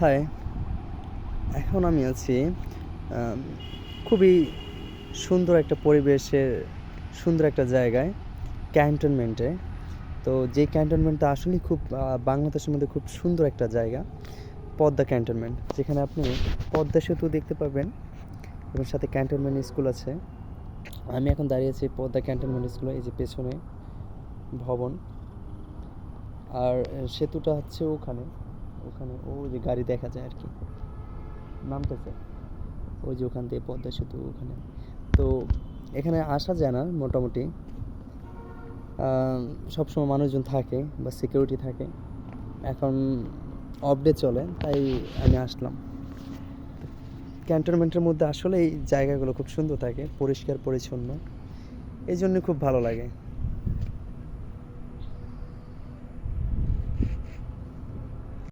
High, এখন আমি আছি আম খুবই সুন্দর একটা পরিবেশের সুন্দর একটা জায়গায়, ক্যান্টনমেন্টে। তো যেই ক্যান্টনমেন্টটা আসলেই খুব বাংলাদেশের মধ্যে খুব সুন্দর একটা জায়গা, পদ্মা ক্যান্টনমেন্ট। যেখানে আপনি পদ্মা সেতু দেখতে পাবেন এবং সাথে ক্যান্টনমেন্ট স্কুল আছে। আমি এখন দাঁড়িয়ে আছি পদ্মা ক্যান্টনমেন্ট স্কুলে, এই যে পেছনে ভবন। আর সেতুটা হচ্ছে ওখানে, ওখানে ওই যে গাড়ি দেখা যায় আরকি, নামতেছে। ওই যে ওখান দিয়ে পদ্মা সেতু ওখানে। তো এখানে আসা যায় না মোটামুটি, সবসময় মানুষজন থাকে বা সিকিউরিটি থাকে। এখন অফ ডে চলে, তাই আমি আসলাম। ক্যান্টনমেন্টের মধ্যে আসলে এই জায়গাগুলো খুব সুন্দর থাকে, পরিষ্কার পরিচ্ছন্ন, এই জন্য খুব ভালো লাগে।